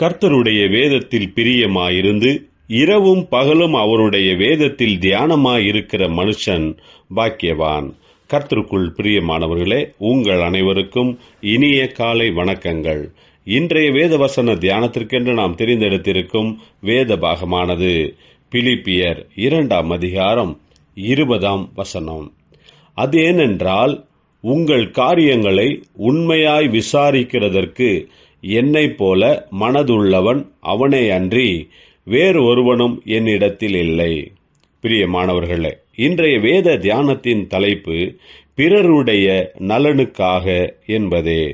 கர்த்தருடைய வேதத்தில் பிரியமாயிருந்து இரவும் பகலும் அவருடைய வேதத்தில் தியானமாயிருக்கிற மனுஷன் பாக்கியவான். கர்த்தருக்குள் பிரியமானவர்களே, உங்கள் அனைவருக்கும் இனிய காலை வணக்கங்கள். இன்றைய வேத வசன தியானத்திற்கென்று நாம் தெரிந்தெடுத்திருக்கும் வேத பாகமானது பிலிப்பியர் 2 அதிகாரம் 20 அது ஏனென்றால், உங்கள் காரியங்களை உண்மையாய் விசாரிக்கிறதற்கு என்னைப் போல மனதுள்ளவன் அவனே அன்றி வேறு ஒருவனும் என்னிடத்தில் இல்லை. பிரியமானவர்களே, இன்றைய வேத தியானத்தின் தலைப்பு பிறருடைய நலனுக்காக என்பதே.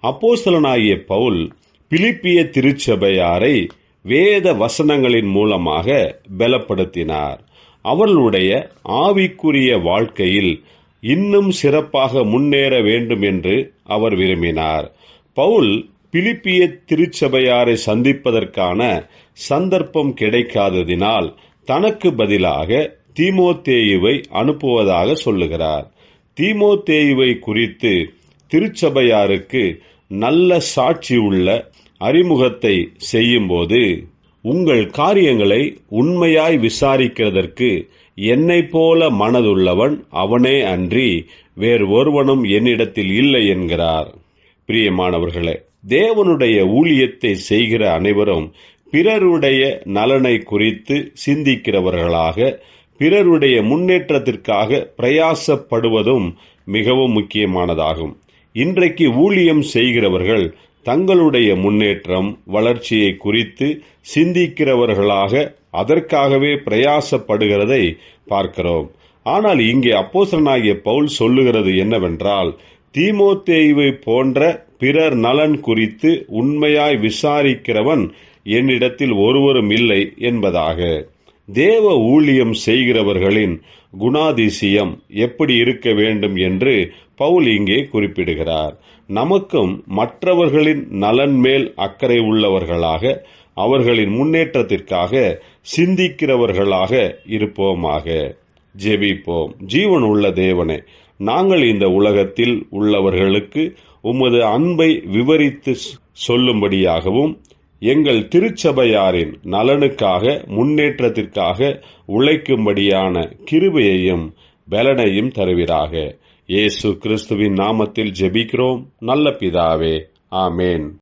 அப்போஸ்தலனாகிய பவுல் பிலிப்பிய திருச்சபையாரை வேத வசனங்களின் மூலமாக பலப்படுத்தினார். அவர்களுடைய ஆவிக்குரிய வாழ்க்கையில் இன்னும் சிறப்பாக முன்னேற வேண்டும் என்று அவர் விரும்பினார். பவுல் பிலிப்பிய திருச்சபையாரை சந்திப்பதற்கான சந்தர்ப்பம் கிடைக்காததினால் தனக்கு பதிலாக தீமோத்தேயுவை அனுப்புவதாக சொல்லுகிறார். தீமோத்தேயுவை குறித்து திருச்சபையாருக்கு நல்ல சாட்சி உள்ள அறிமுகத்தை செய்யும்போது, உங்கள் காரியங்களை உண்மையாய் விசாரிக்கிறதற்கு என்னைப் போல மனதுள்ளவன் அவனே அன்றி வேறு ஒருவனும் என்னிடத்தில் இல்லை என்கிறார். பிரியமானவர்களே, தேவனுடைய ஊழியத்தை செய்கிற அனைவரும் பிறருடைய நலனை குறித்து சிந்திக்கிறவர்களாக, பிறருடைய முன்னேற்றத்திற்காக பிரயாசப்படுவதும் மிகவும் முக்கியமானதாகும். இன்றைக்கு ஊழியம் செய்கிறவர்கள் தங்களுடைய முன்னேற்றம், வளர்ச்சியை குறித்து சிந்திக்கிறவர்களாக அதற்காகவே பிரயாசப்படுகிறதை பார்க்கிறோம். ஆனால் இங்கே அப்போஸ்தலனாகிய பவுல் சொல்லுகிறது என்னவென்றால், தீமோத்தேயுவை போன்ற பிறர் நலன் குறித்து உண்மையாய் விசாரிக்கிறவன் என்னிடத்தில் ஒருவரும் இல்லை என்பதாக. தேவ ஊழியம் செய்கிறவர்களின் குணாதிசயம் எப்படி இருக்க வேண்டும் என்று பவுல் இங்கே குறிப்பிடுகிறார். நமக்கும் மற்றவர்களின் நலன் மேல் அக்கறை உள்ளவர்களாக, அவர்களின் முன்னேற்றத்திற்காக சிந்திக்கிறவர்களாக இருப்போமாக. ஜெபிப்போம். ஜீவன் உள்ள தேவனே, நாங்கள் இந்த உலகத்தில் உள்ளவர்களுக்கு உமது அன்பை விவரித்து சொல்லும்படியாகவும், எங்கள் திருச்சபையாரின் நலனுக்காக, முன்னேற்றத்திற்காக உழைக்கும்படியான கிருபையையும் பலனையும் தருவீராக. இயேசு கிறிஸ்துவின் நாமத்தில் ஜெபிக்கிறோம் நல்ல பிதாவே. ஆமேன்.